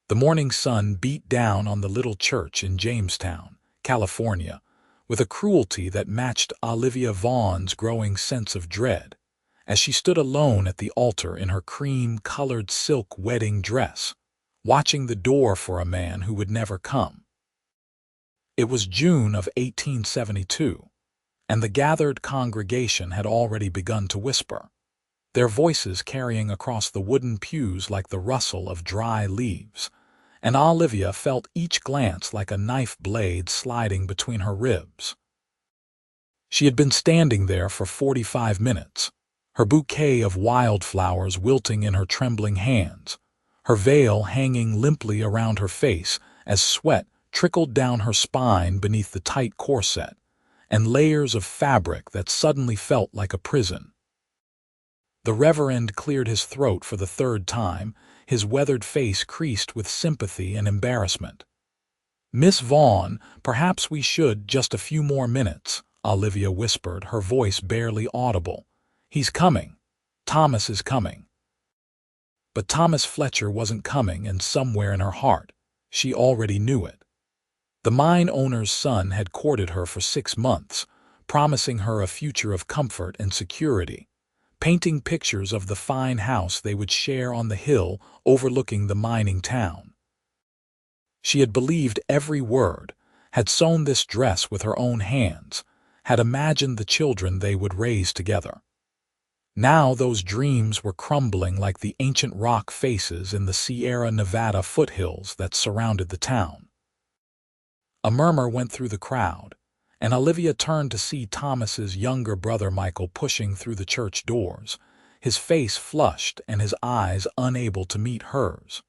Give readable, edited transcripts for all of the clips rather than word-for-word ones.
The morning sun beat down on the little church in Jamestown, California, with a cruelty that matched Olivia Vaughn's growing sense of dread, as she stood alone at the altar in her cream-colored silk wedding dress, watching the door for a man who would never come. It was June of 1872, and the gathered congregation had already begun to whisper, their voices carrying across the wooden pews like the rustle of dry leaves, and Olivia felt each glance like a knife blade sliding between her ribs. She had been standing there for 45 minutes, her bouquet of wildflowers wilting in her trembling hands, her veil hanging limply around her face as sweat trickled down her spine beneath the tight corset, and layers of fabric that suddenly felt like a prison. The Reverend cleared his throat for the third time, his weathered face creased with sympathy and embarrassment. "Miss Vaughn, perhaps we should just a few more minutes," Olivia whispered, her voice barely audible. "He's coming. Thomas is coming." But Thomas Fletcher wasn't coming, and somewhere in her heart, she already knew it. The mine owner's son had courted her for 6 months, promising her a future of comfort and security, painting pictures of the fine house they would share on the hill overlooking the mining town. She had believed every word, had sewn this dress with her own hands, had imagined the children they would raise together. Now those dreams were crumbling like the ancient rock faces in the Sierra Nevada foothills that surrounded the town. A murmur went through the crowd, and Olivia turned to see Thomas's younger brother Michael pushing through the church doors, his face flushed and his eyes unable to meet hers.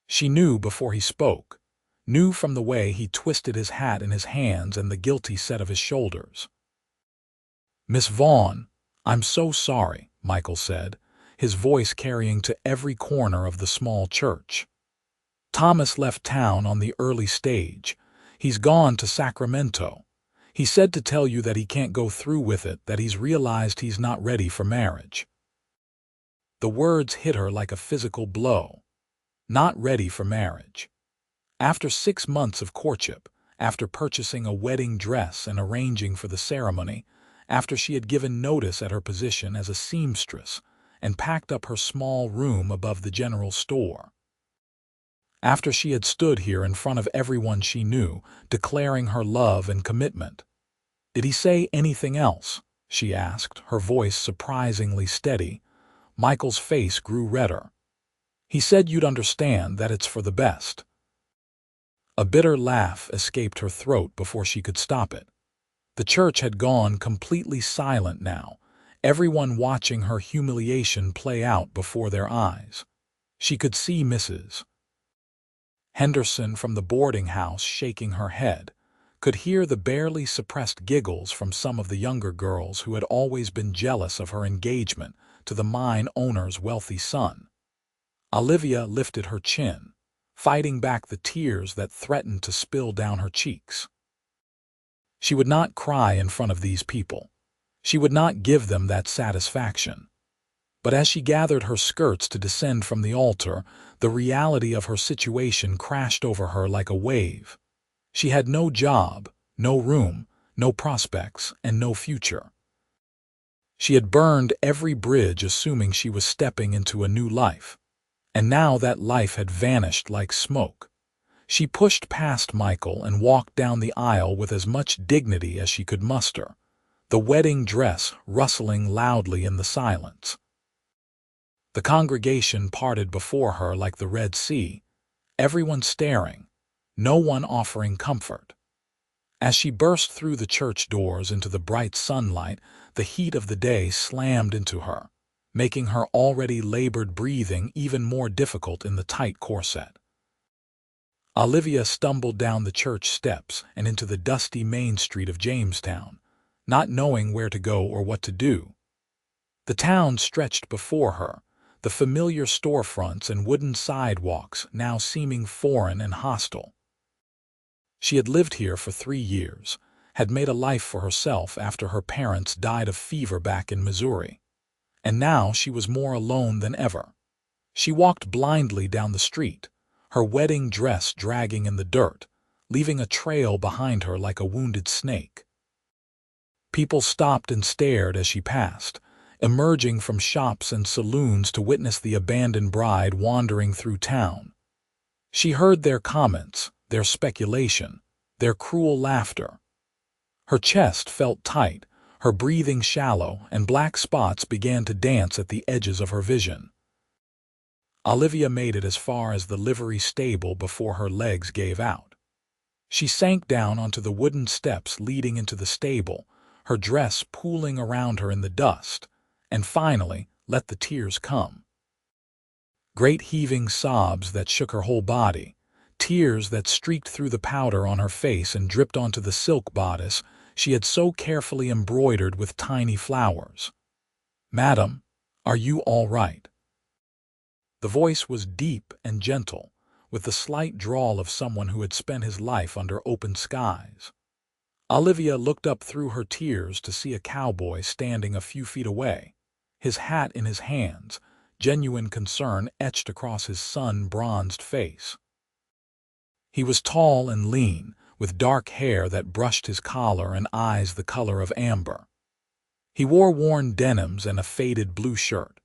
She knew before he spoke, knew from the way he twisted his hat in his hands and the guilty set of his shoulders. "Miss Vaughn, I'm so sorry," Michael said, his voice carrying to every corner of the small church. "Thomas left town on the early stage. He's gone to Sacramento. He said to tell you that he can't go through with it, that he's realized he's not ready for marriage." The words hit her like a physical blow. Not ready for marriage. After 6 months of courtship, after purchasing a wedding dress and arranging for the ceremony, after she had given notice at her position as a seamstress and packed up her small room above the general store. After she had stood here in front of everyone she knew, declaring her love and commitment. "Did he say anything else?" she asked, her voice surprisingly steady. Michael's face grew redder. "He said you'd understand, that it's for the best." A bitter laugh escaped her throat before she could stop it. The church had gone completely silent now, everyone watching her humiliation play out before their eyes. She could see Mrs. Henderson from the boarding house shaking her head, could hear the barely suppressed giggles from some of the younger girls who had always been jealous of her engagement to the mine owner's wealthy son. Olivia lifted her chin, fighting back the tears that threatened to spill down her cheeks. She would not cry in front of these people. She would not give them that satisfaction. But as she gathered her skirts to descend from the altar, the reality of her situation crashed over her like a wave. She had no job, no room, no prospects, and no future. She had burned every bridge assuming she was stepping into a new life, and now that life had vanished like smoke. She pushed past Michael and walked down the aisle with as much dignity as she could muster, the wedding dress rustling loudly in the silence. The congregation parted before her like the Red Sea, everyone staring, no one offering comfort. As she burst through the church doors into the bright sunlight, the heat of the day slammed into her, making her already labored breathing even more difficult in the tight corset. Olivia stumbled down the church steps and into the dusty main street of Jamestown, not knowing where to go or what to do. The town stretched before her, the familiar storefronts and wooden sidewalks now seeming foreign and hostile. She had lived here for 3 years, had made a life for herself after her parents died of fever back in Missouri. And now she was more alone than ever. She walked blindly down the street, her wedding dress dragging in the dirt, leaving a trail behind her like a wounded snake. People stopped and stared as she passed, emerging from shops and saloons to witness the abandoned bride wandering through town. She heard their comments, their speculation, their cruel laughter. Her chest felt tight, her breathing shallow, and black spots began to dance at the edges of her vision. Olivia made it as far as the livery stable before her legs gave out. She sank down onto the wooden steps leading into the stable, her dress pooling around her in the dust, and finally let the tears come. Great heaving sobs that shook her whole body, tears that streaked through the powder on her face and dripped onto the silk bodice she had so carefully embroidered with tiny flowers. "Madam, are you all right?" The voice was deep and gentle, with the slight drawl of someone who had spent his life under open skies. Olivia looked up through her tears to see a cowboy standing a few feet away, his hat in his hands, genuine concern etched across his sun-bronzed face. He was tall and lean, with dark hair that brushed his collar and eyes the color of amber. He wore worn denims and a faded blue shirt,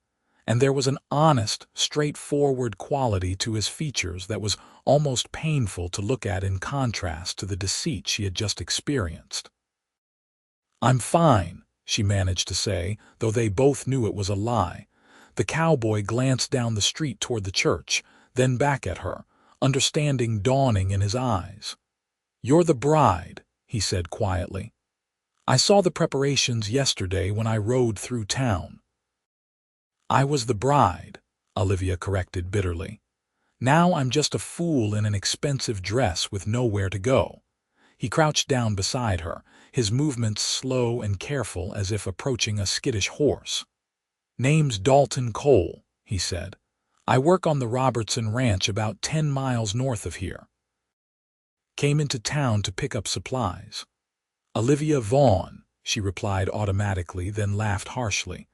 and there was an honest, straightforward quality to his features that was almost painful to look at in contrast to the deceit she had just experienced. "I'm fine," she managed to say, though they both knew it was a lie. The cowboy glanced down the street toward the church, then back at her, understanding dawning in his eyes. "You're the bride," he said quietly. "I saw the preparations yesterday when I rode through town." "I was the bride," Olivia corrected bitterly. "Now I'm just a fool in an expensive dress with nowhere to go." He crouched down beside her, his movements slow and careful as if approaching a skittish horse. "Name's Dalton Cole," he said. "I work on the Robertson Ranch about 10 miles north of here. Came into town to pick up supplies." "Olivia Vaughn," she replied automatically, then laughed harshly.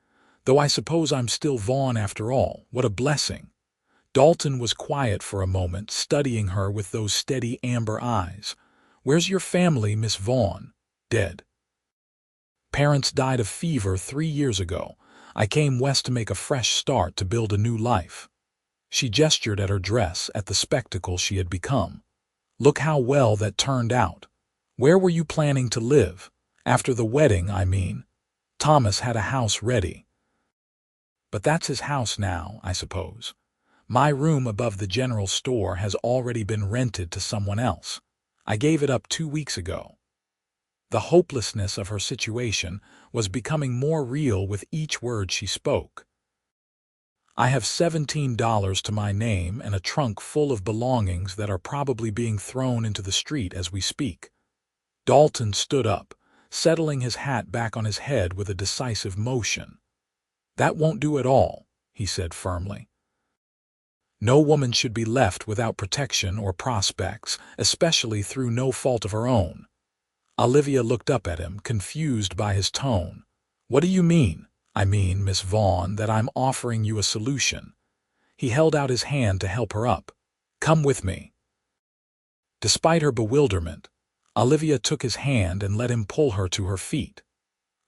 "Though I suppose I'm still Vaughn after all. What a blessing." Dalton was quiet for a moment, studying her with those steady amber eyes. "Where's your family, Miss Vaughn?" "Dead. Parents died of fever 3 years ago. I came west to make a fresh start, to build a new life." She gestured at her dress, at the spectacle she had become. "Look how well that turned out. Where were you planning to live? After the wedding, I mean. Thomas had a house ready." "But that's his house now, I suppose. My room above the general store has already been rented to someone else. I gave it up 2 weeks ago." The hopelessness of her situation was becoming more real with each word she spoke. "I have $17 to my name and a trunk full of belongings that are probably being thrown into the street as we speak." Dalton stood up, settling his hat back on his head with a decisive motion. "That won't do at all," he said firmly. "No woman should be left without protection or prospects, especially through no fault of her own." Olivia looked up at him, confused by his tone. "What do you mean?" "I mean, Miss Vaughn, that I'm offering you a solution." He held out his hand to help her up. "Come with me." Despite her bewilderment, Olivia took his hand and let him pull her to her feet.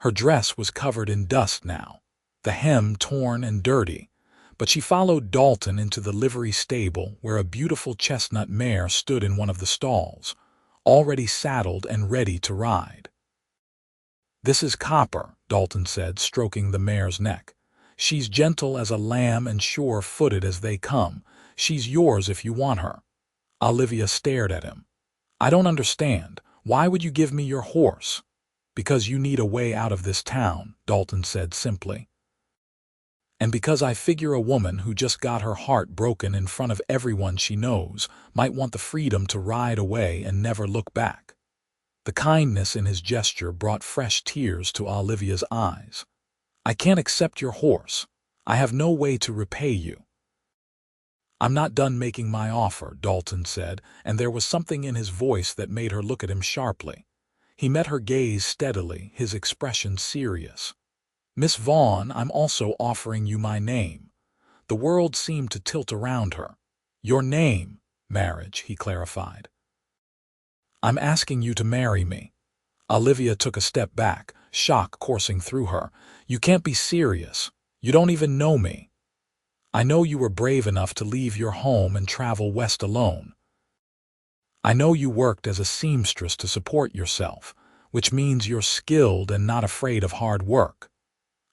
Her dress was covered in dust now, the hem torn and dirty, but she followed Dalton into the livery stable where a beautiful chestnut mare stood in one of the stalls, already saddled and ready to ride. "This is Copper," Dalton said, stroking the mare's neck. "She's gentle as a lamb and sure-footed as they come. She's yours if you want her." Olivia stared at him. "I don't understand. Why would you give me your horse?" "Because you need a way out of this town," Dalton said simply. "And because I figure a woman who just got her heart broken in front of everyone she knows might want the freedom to ride away and never look back." The kindness in his gesture brought fresh tears to Olivia's eyes. "I can't accept your horse. I have no way to repay you." "I'm not done making my offer," Dalton said, and there was something in his voice that made her look at him sharply. He met her gaze steadily, his expression serious. "Miss Vaughn, I'm also offering you my name." The world seemed to tilt around her. "Your name?" marriage, he clarified. I'm asking you to marry me. Olivia took a step back, shock coursing through her. You can't be serious. You don't even know me. I know you were brave enough to leave your home and travel west alone. I know you worked as a seamstress to support yourself, which means you're skilled and not afraid of hard work.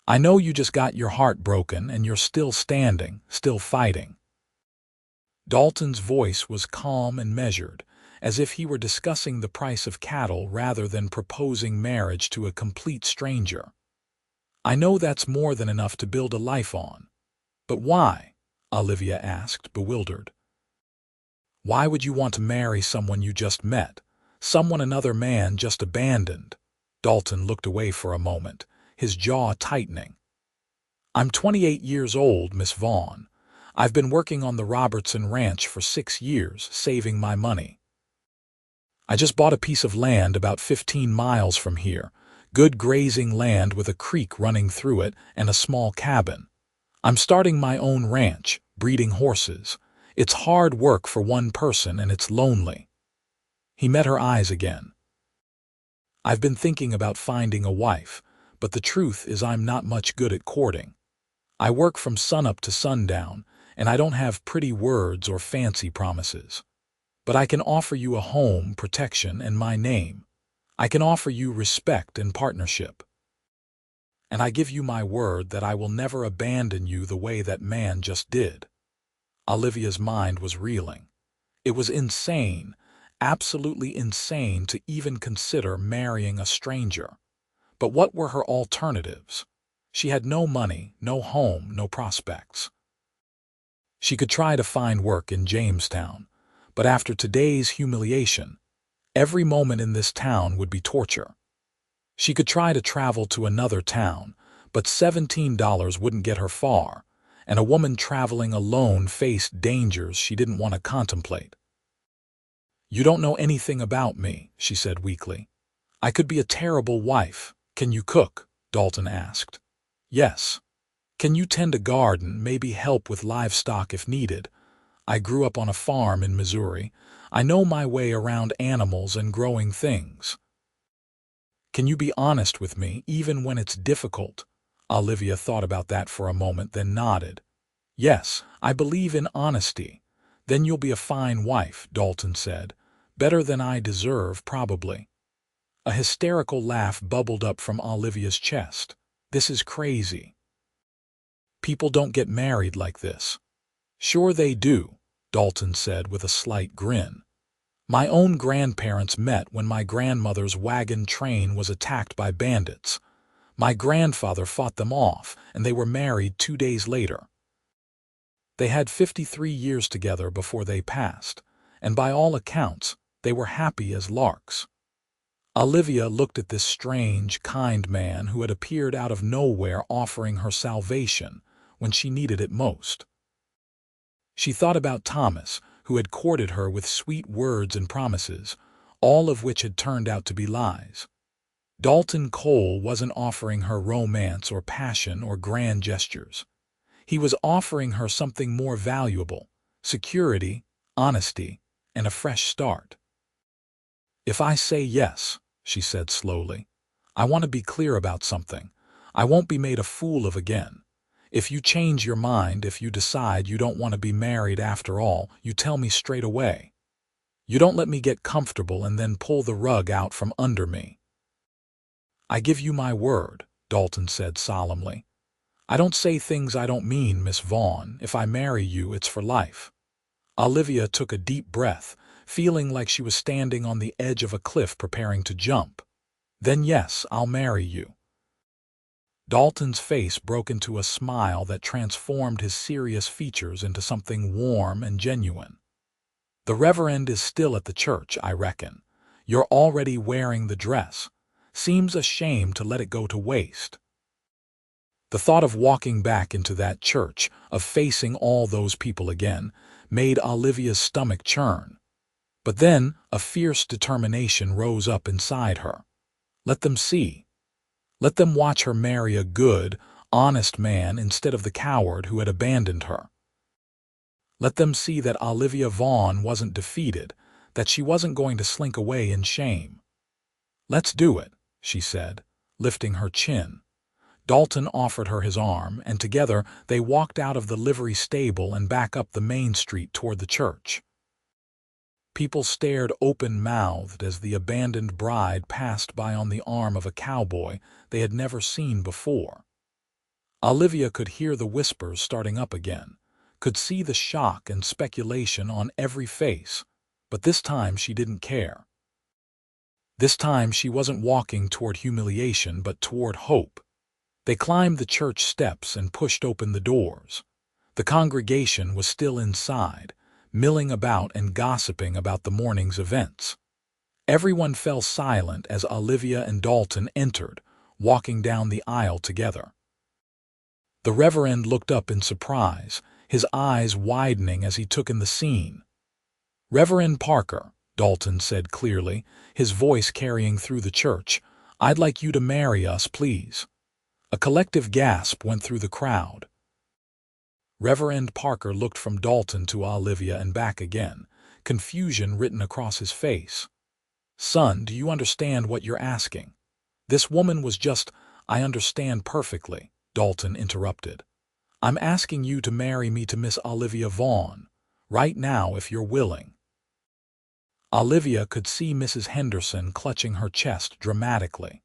I know you just got your heart broken and you're still standing, still fighting. Dalton's voice was calm and measured, as if he were discussing the price of cattle rather than proposing marriage to a complete stranger. I know that's more than enough to build a life on. But why? Olivia asked, bewildered. Why would you want to marry someone you just met? Someone another man just abandoned? Dalton looked away for a moment, his jaw tightening. I'm 28 years old, Miss Vaughn. I've been working on the Robertson Ranch for 6 years, saving my money. I just bought a piece of land about 15 miles from here, good grazing land with a creek running through it and a small cabin. I'm starting my own ranch, breeding horses. It's hard work for one person and it's lonely. He met her eyes again. I've been thinking about finding a wife, but the truth is I'm not much good at courting. I work from sunup to sundown, and I don't have pretty words or fancy promises. But I can offer you a home, protection, and my name. I can offer you respect and partnership. And I give you my word that I will never abandon you the way that man just did. Olivia's mind was reeling. It was insane, absolutely insane to even consider marrying a stranger. But what were her alternatives? She had no money, no home, no prospects. She could try to find work in Jamestown, but after today's humiliation, every moment in this town would be torture. She could try to travel to another town, but $17 wouldn't get her far, and a woman traveling alone faced dangers she didn't want to contemplate. You don't know anything about me, she said weakly. I could be a terrible wife. Can you cook? Dalton asked. Yes. Can you tend a garden, maybe help with livestock if needed? I grew up on a farm in Missouri. I know my way around animals and growing things. Can you be honest with me, even when it's difficult? Olivia thought about that for a moment, then nodded. Yes, I believe in honesty. Then you'll be a fine wife, Dalton said. Better than I deserve, probably. A hysterical laugh bubbled up from Olivia's chest. This is crazy. People don't get married like this. Sure they do, Dalton said with a slight grin. My own grandparents met when my grandmother's wagon train was attacked by bandits. My grandfather fought them off, and they were married 2 days later. They had 53 years together before they passed, and by all accounts, they were happy as larks. Olivia looked at this strange, kind man who had appeared out of nowhere offering her salvation when she needed it most. She thought about Thomas, who had courted her with sweet words and promises, all of which had turned out to be lies. Dalton Cole wasn't offering her romance or passion or grand gestures. He was offering her something more valuable: security, honesty, and a fresh start. If I say yes, she said slowly, I want to be clear about something. I won't be made a fool of again. If you change your mind, if you decide you don't want to be married after all, you tell me straight away. You don't let me get comfortable and then pull the rug out from under me. I give you my word, Dalton said solemnly. I don't say things I don't mean, Miss Vaughn. If I marry you, it's for life. Olivia took a deep breath, feeling like she was standing on the edge of a cliff preparing to jump. Then yes, I'll marry you. Dalton's face broke into a smile that transformed his serious features into something warm and genuine. The Reverend is still at the church, I reckon. You're already wearing the dress. Seems a shame to let it go to waste. The thought of walking back into that church, of facing all those people again, made Olivia's stomach churn. But then a fierce determination rose up inside her. Let them see. Let them watch her marry a good, honest man instead of the coward who had abandoned her. Let them see that Olivia Vaughn wasn't defeated, that she wasn't going to slink away in shame. "Let's do it," she said, lifting her chin. Dalton offered her his arm, and together they walked out of the livery stable and back up the main street toward the church. People stared open-mouthed as the abandoned bride passed by on the arm of a cowboy they had never seen before. Olivia could hear the whispers starting up again, could see the shock and speculation on every face, but this time she didn't care. This time she wasn't walking toward humiliation but toward hope. They climbed the church steps and pushed open the doors. The congregation was still inside, milling about and gossiping about the morning's events. Everyone fell silent as Olivia and Dalton entered, walking down the aisle together. The Reverend looked up in surprise, his eyes widening as he took in the scene. "Reverend Parker," Dalton said clearly, his voice carrying through the church, "I'd like you to marry us, please." A collective gasp went through the crowd. Reverend Parker looked from Dalton to Olivia and back again, confusion written across his face. "Son, do you understand what you're asking?" "This woman was just—" "I understand perfectly," Dalton interrupted. "I'm asking you to marry me to Miss Olivia Vaughn, right now if you're willing." Olivia could see Mrs. Henderson clutching her chest dramatically.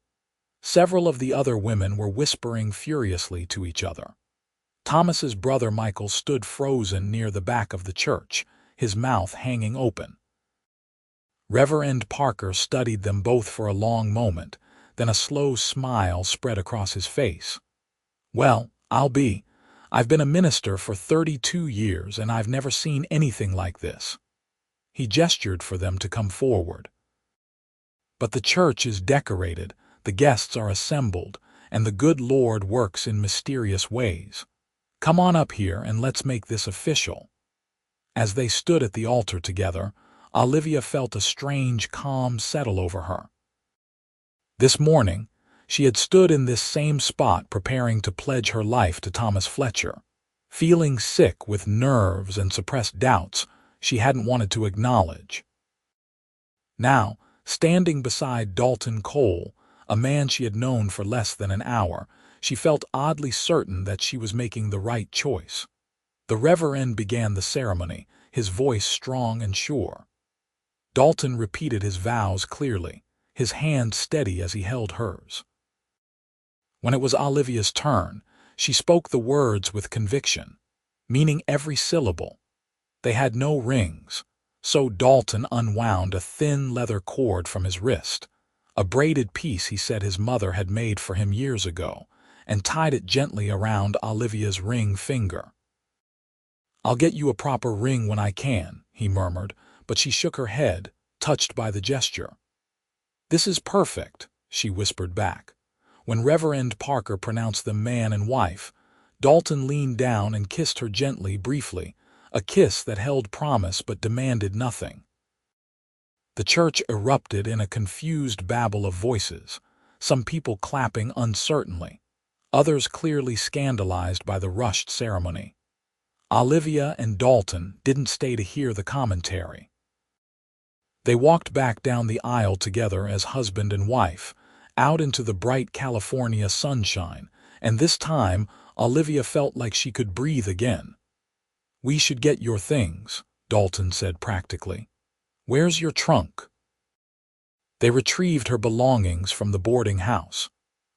Several of the other women were whispering furiously to each other. Thomas's brother Michael stood frozen near the back of the church, his mouth hanging open. Reverend Parker studied them both for a long moment, then a slow smile spread across his face. "Well, I've been a minister for 32 years and I've never seen anything like this." He gestured for them to come forward. "But the church is decorated, the guests are assembled, and the good Lord works in mysterious ways. Come on up here and let's make this official." As they stood at the altar together, Olivia felt a strange calm settle over her. This morning, she had stood in this same spot preparing to pledge her life to Thomas Fletcher. Feeling sick with nerves and suppressed doubts she hadn't wanted to acknowledge. Now, standing beside Dalton Cole, a man she had known for less than an hour, she felt oddly certain that she was making the right choice. The Reverend began the ceremony, his voice strong and sure. Dalton repeated his vows clearly, his hand steady as he held hers. When it was Olivia's turn, she spoke the words with conviction, meaning every syllable. They had no rings, so Dalton unwound a thin leather cord from his wrist, a braided piece he said his mother had made for him years ago, and tied it gently around Olivia's ring finger. "I'll get you a proper ring when I can," he murmured, but she shook her head, touched by the gesture. "This is perfect," she whispered back. When Reverend Parker pronounced them man and wife, Dalton leaned down and kissed her gently, briefly, a kiss that held promise but demanded nothing. The church erupted in a confused babble of voices, some people clapping uncertainly, others clearly scandalized by the rushed ceremony. Olivia and Dalton didn't stay to hear the commentary. They walked back down the aisle together as husband and wife, out into the bright California sunshine, and this time Olivia felt like she could breathe again. "We should get your things," Dalton said practically. "Where's your trunk?" They retrieved her belongings from the boarding house,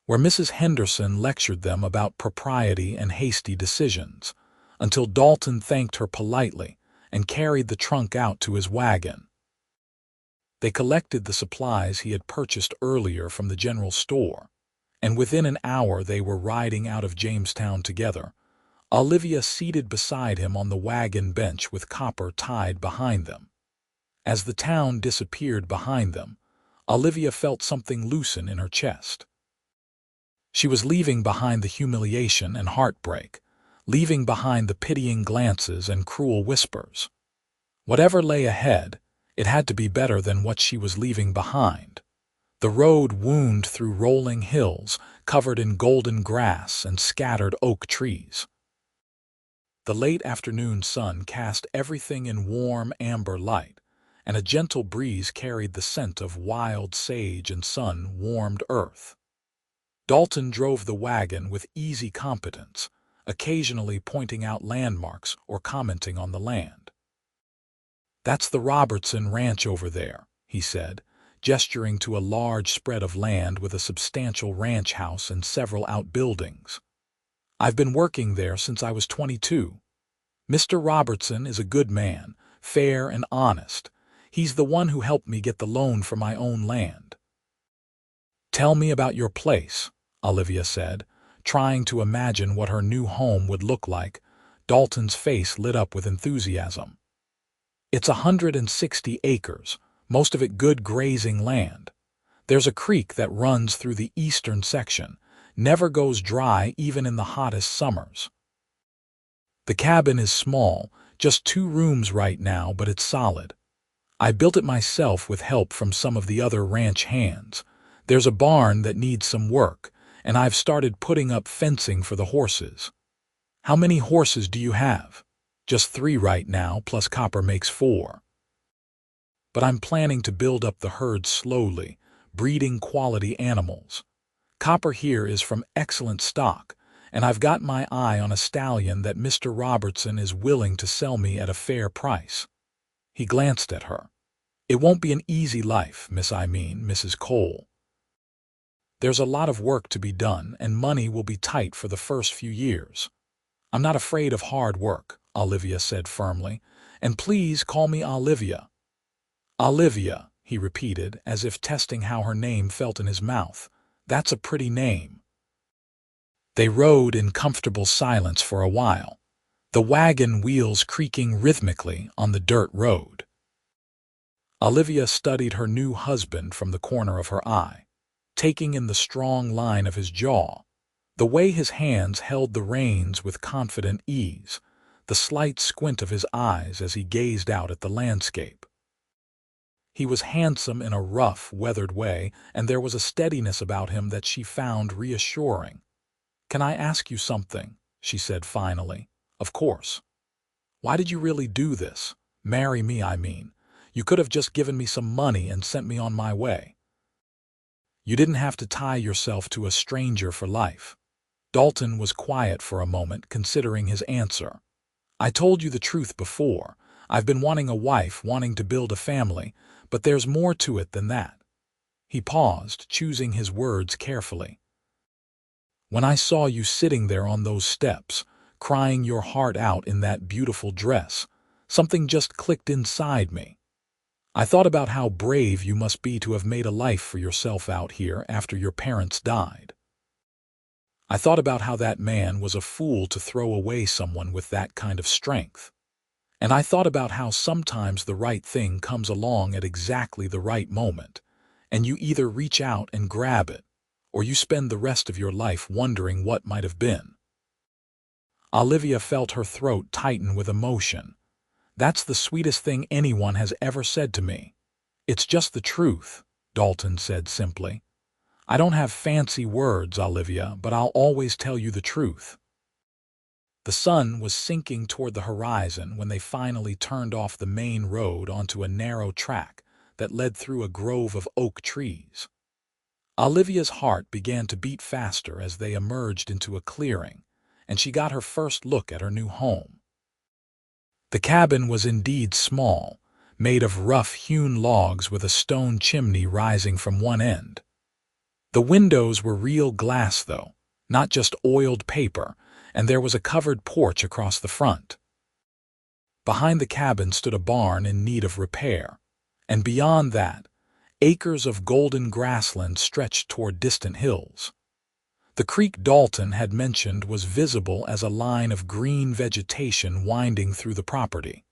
where Mrs. Henderson lectured them about propriety and hasty decisions, until Dalton thanked her politely and carried the trunk out to his wagon. They collected the supplies he had purchased earlier from the general store, and within an hour they were riding out of Jamestown together, Olivia seated beside him on the wagon bench with Copper tied behind them. As the town disappeared behind them, Olivia felt something loosen in her chest. She was leaving behind the humiliation and heartbreak, leaving behind the pitying glances and cruel whispers. Whatever lay ahead, it had to be better than what she was leaving behind. The road wound through rolling hills, covered in golden grass and scattered oak trees. The late afternoon sun cast everything in warm amber light, and a gentle breeze carried the scent of wild sage and sun-warmed earth. Dalton drove the wagon with easy competence, occasionally pointing out landmarks or commenting on the land. "That's the Robertson Ranch over there," he said, gesturing to a large spread of land with a substantial ranch house and several outbuildings. "I've been working there since I was 22. Mr. Robertson is a good man, fair and honest. He's the one who helped me get the loan for my own land." "Tell me about your place," Olivia said, trying to imagine what her new home would look like. Dalton's face lit up with enthusiasm. "It's 160 acres, most of it good grazing land. There's a creek that runs through the eastern section, never goes dry even in the hottest summers. The cabin is small, just 2 rooms right now, but it's solid. I built it myself with help from some of the other ranch hands. There's a barn that needs some work, and I've started putting up fencing for the horses." "How many horses do you have?" "Just 3 right now, plus Copper makes 4. But I'm planning to build up the herd slowly, breeding quality animals. Copper here is from excellent stock, and I've got my eye on a stallion that Mr. Robertson is willing to sell me at a fair price." He glanced at her. "It won't be an easy life, Mrs. Cole. There's a lot of work to be done, and money will be tight for the first few years." "I'm not afraid of hard work," Olivia said firmly, "and please call me Olivia." "Olivia," he repeated, as if testing how her name felt in his mouth. "That's a pretty name." They rode in comfortable silence for a while, the wagon wheels creaking rhythmically on the dirt road. Olivia studied her new husband from the corner of her eye, taking in the strong line of his jaw, the way his hands held the reins with confident ease, the slight squint of his eyes as he gazed out at the landscape. He was handsome in a rough, weathered way, and there was a steadiness about him that she found reassuring. "Can I ask you something?" she said finally. "Of course." "Why did you really do this? Marry me, I mean. You could have just given me some money and sent me on my way. You didn't have to tie yourself to a stranger for life." Dalton was quiet for a moment, considering his answer. "I told you the truth before. I've been wanting a wife, wanting to build a family, but there's more to it than that." He paused, choosing his words carefully. "When I saw you sitting there on those steps, crying your heart out in that beautiful dress, something just clicked inside me. I thought about how brave you must be to have made a life for yourself out here after your parents died. I thought about how that man was a fool to throw away someone with that kind of strength. And I thought about how sometimes the right thing comes along at exactly the right moment, and you either reach out and grab it, or you spend the rest of your life wondering what might have been." Olivia felt her throat tighten with emotion. "That's the sweetest thing anyone has ever said to me." "It's just the truth," Dalton said simply. "I don't have fancy words, Olivia, but I'll always tell you the truth." The sun was sinking toward the horizon when they finally turned off the main road onto a narrow track that led through a grove of oak trees. Olivia's heart began to beat faster as they emerged into a clearing, and she got her first look at her new home. The cabin was indeed small, made of rough-hewn logs with a stone chimney rising from one end. The windows were real glass, though, not just oiled paper, and there was a covered porch across the front. Behind the cabin stood a barn in need of repair, and beyond that, acres of golden grassland stretched toward distant hills. The creek Dalton had mentioned was visible as a line of green vegetation winding through the property.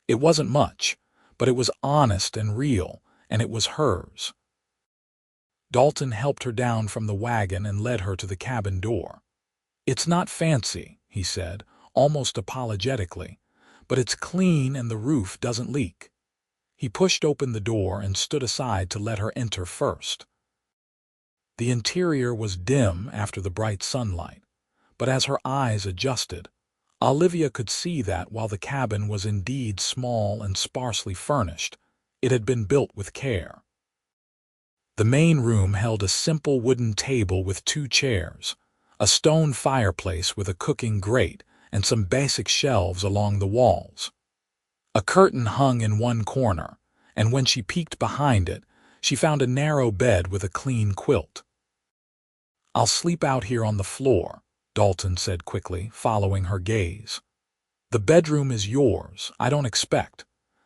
It wasn't much, but it was honest and real, and it was hers. Dalton helped her down from the wagon and led her to the cabin door. "It's not fancy," he said, almost apologetically, "but it's clean and the roof doesn't leak." He pushed open the door and stood aside to let her enter first. The interior was dim after the bright sunlight, but as her eyes adjusted, Olivia could see that while the cabin was indeed small and sparsely furnished, it had been built with care. The main room held a simple wooden table with 2 chairs, a stone fireplace with a cooking grate, and some basic shelves along the walls. A curtain hung in one corner, and when she peeked behind it, she found a narrow bed with a clean quilt. "I'll sleep out here on the floor," Dalton said quickly, following her gaze. "The bedroom is yours, I don't expect.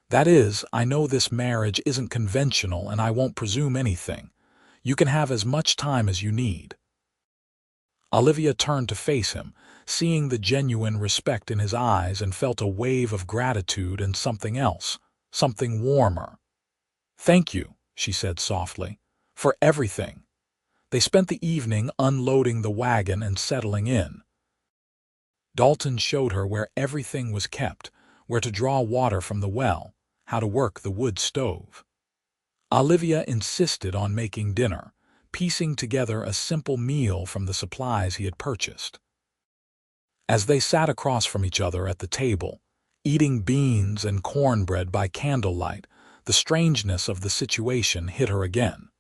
That is, I know this marriage isn't conventional and I won't presume anything. You can have as much time as you need." Olivia turned to face him, seeing the genuine respect in his eyes, and felt a wave of gratitude and something else, something warmer. "Thank you," she said softly, "for everything." They spent the evening unloading the wagon and settling in. Dalton showed her where everything was kept, where to draw water from the well, how to work the wood stove. Olivia insisted on making dinner, piecing together a simple meal from the supplies he had purchased. As they sat across from each other at the table, eating beans and cornbread by candlelight, the strangeness of the situation hit her again.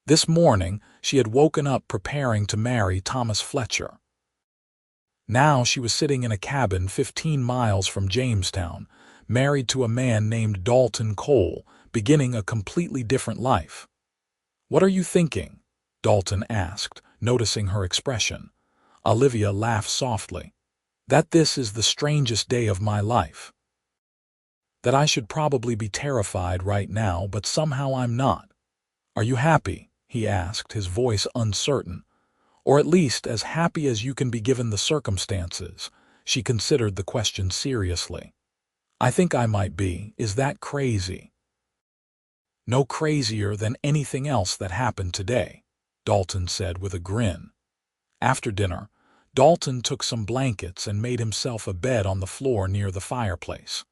This morning, she had woken up preparing to marry Thomas Fletcher. Now she was sitting in a cabin 15 miles from Jamestown, married to a man named Dalton Cole, beginning a completely different life. "What are you thinking?" Dalton asked, noticing her expression. Olivia laughed softly. "That this is the strangest day of my life. That I should probably be terrified right now, but somehow I'm not." "Are you happy?" he asked, his voice uncertain. "Or at least as happy as you can be given the circumstances." She considered the question seriously. "I think I might be. Is that crazy?" "No crazier than anything else that happened today," Dalton said with a grin. After dinner, Dalton took some blankets and made himself a bed on the floor near the fireplace.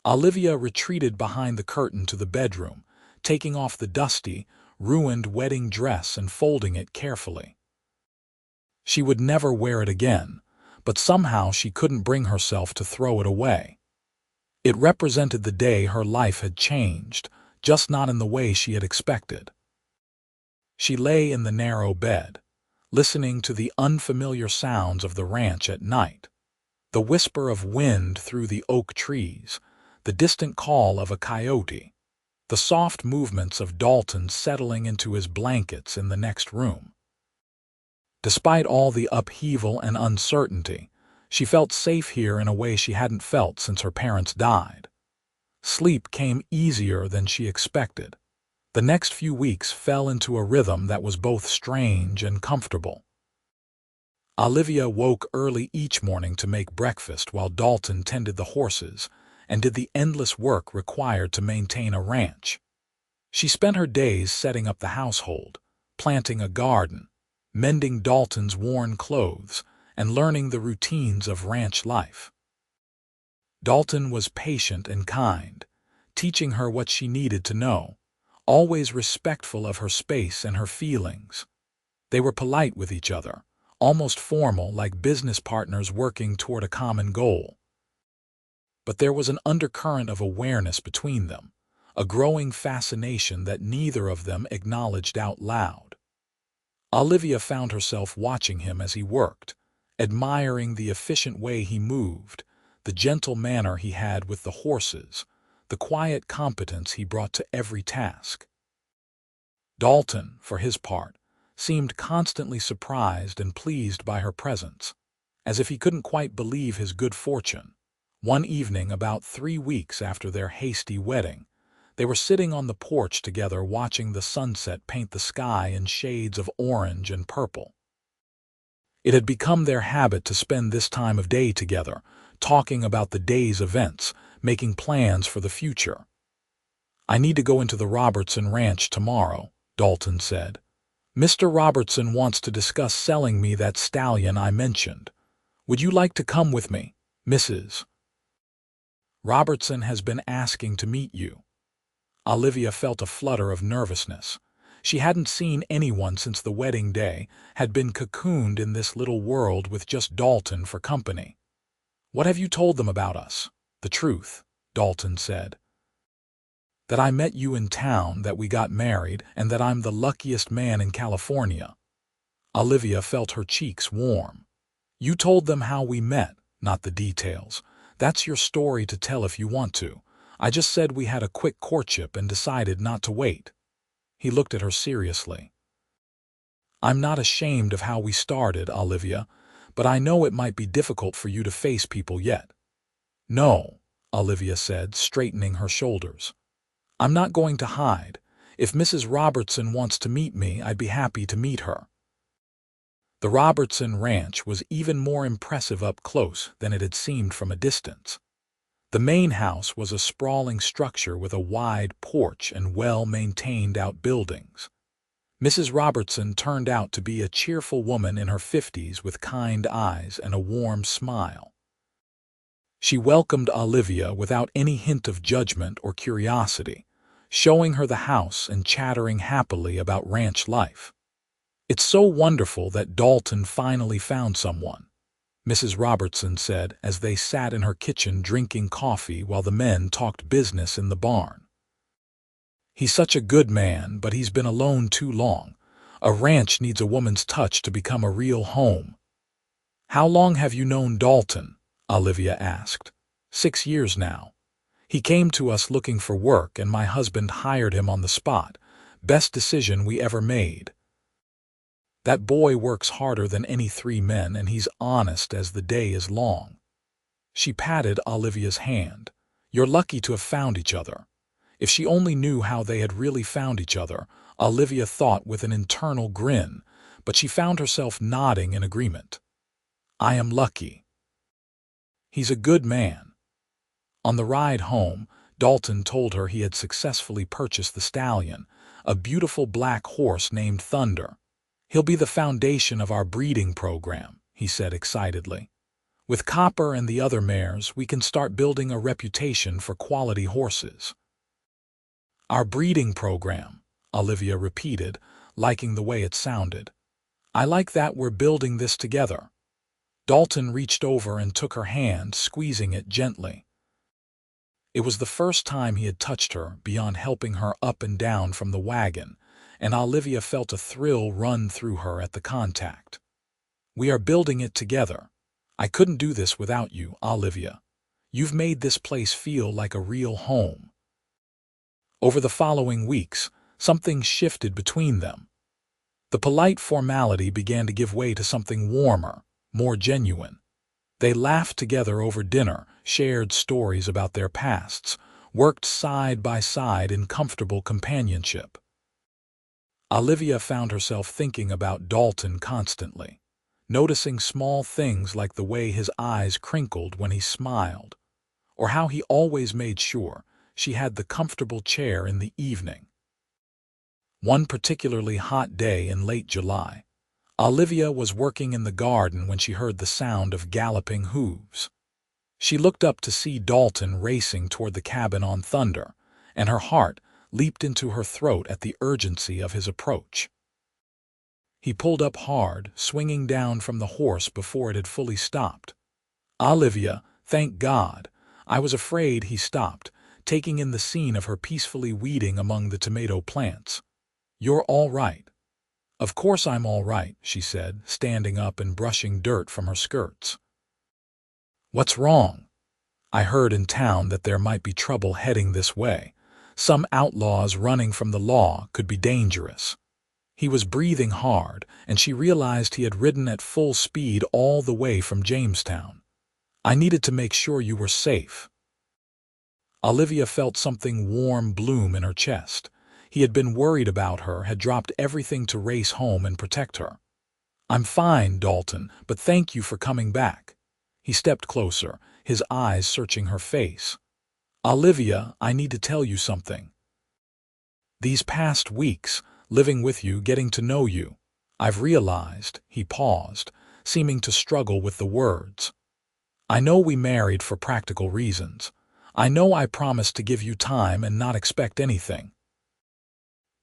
Olivia retreated behind the curtain to the bedroom, taking off the dusty, ruined wedding dress and folding it carefully. She would never wear it again, but somehow she couldn't bring herself to throw it away. It represented the day her life had changed, just not in the way she had expected. She lay in the narrow bed, listening to the unfamiliar sounds of the ranch at night, the whisper of wind through the oak trees, the distant call of a coyote, the soft movements of Dalton settling into his blankets in the next room. Despite all the upheaval and uncertainty, she felt safe here in a way she hadn't felt since her parents died. Sleep came easier than she expected. The next few weeks fell into a rhythm that was both strange and comfortable. Olivia woke early each morning to make breakfast while Dalton tended the horses and did the endless work required to maintain a ranch. She spent her days setting up the household, planting a garden, mending Dalton's worn clothes, and learning the routines of ranch life. Dalton was patient and kind, teaching her what she needed to know, always respectful of her space and her feelings. They were polite with each other, almost formal, like business partners working toward a common goal. But there was an undercurrent of awareness between them, a growing fascination that neither of them acknowledged out loud. Olivia found herself watching him as he worked, admiring the efficient way he moved, the gentle manner he had with the horses, the quiet competence he brought to every task. Dalton, for his part, seemed constantly surprised and pleased by her presence, as if he couldn't quite believe his good fortune. One evening, about 3 weeks after their hasty wedding, they were sitting on the porch together watching the sunset paint the sky in shades of orange and purple. It had become their habit to spend this time of day together, talking about the day's events, making plans for the future. "I need to go into the Robertson ranch tomorrow," Dalton said. "Mr. Robertson wants to discuss selling me that stallion I mentioned. Would you like to come with me, Mrs. Robertson has been asking to meet you." Olivia felt a flutter of nervousness. She hadn't seen anyone since the wedding day, had been cocooned in this little world with just Dalton for company. What have you told them about us? The truth, Dalton said. That I met you in town, that we got married, and that I'm the luckiest man in California. Olivia felt her cheeks warm. You told them how we met, not the details. That's your story to tell if you want to. I just said we had a quick courtship and decided not to wait. He looked at her seriously. I'm not ashamed of how we started, Olivia, but I know it might be difficult for you to face people yet. No, Olivia said, straightening her shoulders. I'm not going to hide. If Mrs. Robertson wants to meet me, I'd be happy to meet her. The Robertson ranch was even more impressive up close than it had seemed from a distance. The main house was a sprawling structure with a wide porch and well-maintained outbuildings. Mrs. Robertson turned out to be a cheerful woman in her 50s with kind eyes and a warm smile. She welcomed Olivia without any hint of judgment or curiosity, showing her the house and chattering happily about ranch life. It's so wonderful that Dalton finally found someone, Mrs. Robertson said as they sat in her kitchen drinking coffee while the men talked business in the barn. He's such a good man, but he's been alone too long. A ranch needs a woman's touch to become a real home. How long have you known Dalton? Olivia asked. 6 years now. He came to us looking for work and my husband hired him on the spot. Best decision we ever made. That boy works harder than any 3 men, and he's honest as the day is long. She patted Olivia's hand. You're lucky to have found each other. If she only knew how they had really found each other, Olivia thought with an internal grin, but she found herself nodding in agreement. I am lucky. He's a good man. On the ride home, Dalton told her he had successfully purchased the stallion, a beautiful black horse named Thunder. He'll be the foundation of our breeding program, he said excitedly. With Copper and the other mares, we can start building a reputation for quality horses. Our breeding program, Olivia repeated, liking the way it sounded. I like that we're building this together. Dalton reached over and took her hand, squeezing it gently. It was the first time he had touched her beyond helping her up and down from the wagon, and Olivia felt a thrill run through her at the contact. We are building it together. I couldn't do this without you, Olivia. You've made this place feel like a real home. Over the following weeks, something shifted between them. The polite formality began to give way to something warmer, more genuine. They laughed together over dinner, shared stories about their pasts, worked side by side in comfortable companionship. Olivia found herself thinking about Dalton constantly, noticing small things like the way his eyes crinkled when he smiled, or how he always made sure she had the comfortable chair in the evening. One particularly hot day in late July, Olivia was working in the garden when she heard the sound of galloping hooves. She looked up to see Dalton racing toward the cabin on Thunder, and her heart leaped into her throat at the urgency of his approach. He pulled up hard, swinging down from the horse before it had fully stopped. Olivia, thank God. I was afraid. He stopped, taking in the scene of her peacefully weeding among the tomato plants. You're all right. Of course I'm all right, she said, standing up and brushing dirt from her skirts. What's wrong? I heard in town that there might be trouble heading this way. Some outlaws running from the law could be dangerous. He was breathing hard, and she realized he had ridden at full speed all the way from Jamestown. I needed to make sure you were safe. Olivia felt something warm bloom in her chest. He had been worried about her, had dropped everything to race home and protect her. I'm fine, Dalton, but thank you for coming back. He stepped closer, his eyes searching her face. Olivia, I need to tell you something. These past weeks, living with you, getting to know you, I've realized, he paused, seeming to struggle with the words. I know we married for practical reasons. I know I promised to give you time and not expect anything.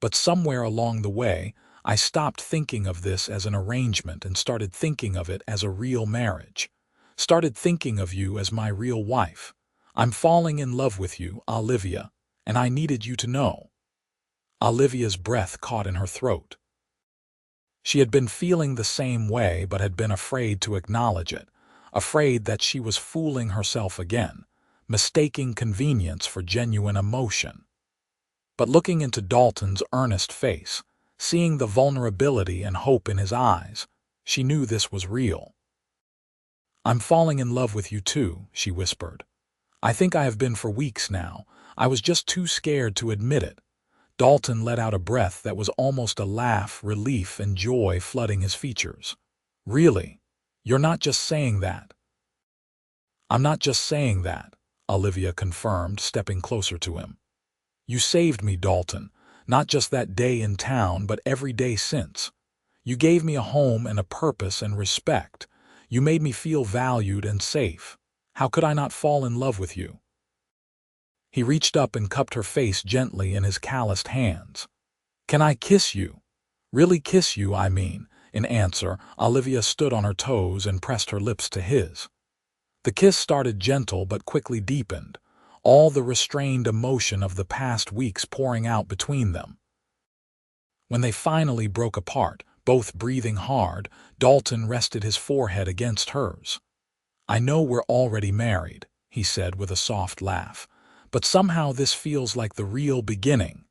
But somewhere along the way, I stopped thinking of this as an arrangement and started thinking of it as a real marriage. Started thinking of you as my real wife. I'm falling in love with you, Olivia, and I needed you to know." Olivia's breath caught in her throat. She had been feeling the same way but had been afraid to acknowledge it, afraid that she was fooling herself again, mistaking convenience for genuine emotion. But looking into Dalton's earnest face, seeing the vulnerability and hope in his eyes, she knew this was real. "I'm falling in love with you too," she whispered. "I think I have been for weeks now. I was just too scared to admit it." Dalton let out a breath that was almost a laugh, relief and joy flooding his features. "Really? You're not just saying that?" "I'm not just saying that," Olivia confirmed, stepping closer to him. "You saved me, Dalton, not just that day in town, but every day since. You gave me a home and a purpose and respect. You made me feel valued and safe. How could I not fall in love with you?" He reached up and cupped her face gently in his calloused hands. "Can I kiss you? Really kiss you, I mean." In answer, Olivia stood on her toes and pressed her lips to his. The kiss started gentle but quickly deepened, all the restrained emotion of the past weeks pouring out between them. When they finally broke apart, both breathing hard, Dalton rested his forehead against hers. "I know we're already married," he said with a soft laugh, "but somehow this feels like the real beginning."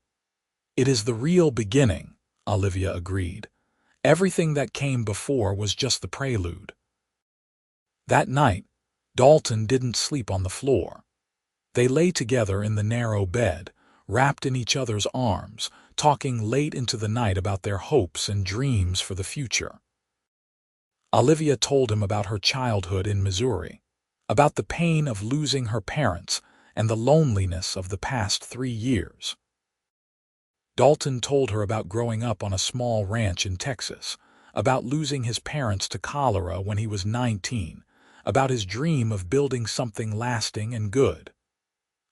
"It is the real beginning," Olivia agreed. "Everything that came before was just the prelude." That night, Dalton didn't sleep on the floor. They lay together in the narrow bed, wrapped in each other's arms, talking late into the night about their hopes and dreams for the future. Olivia told him about her childhood in Missouri, about the pain of losing her parents and the loneliness of the past 3 years. Dalton told her about growing up on a small ranch in Texas, about losing his parents to cholera when he was 19, about his dream of building something lasting and good.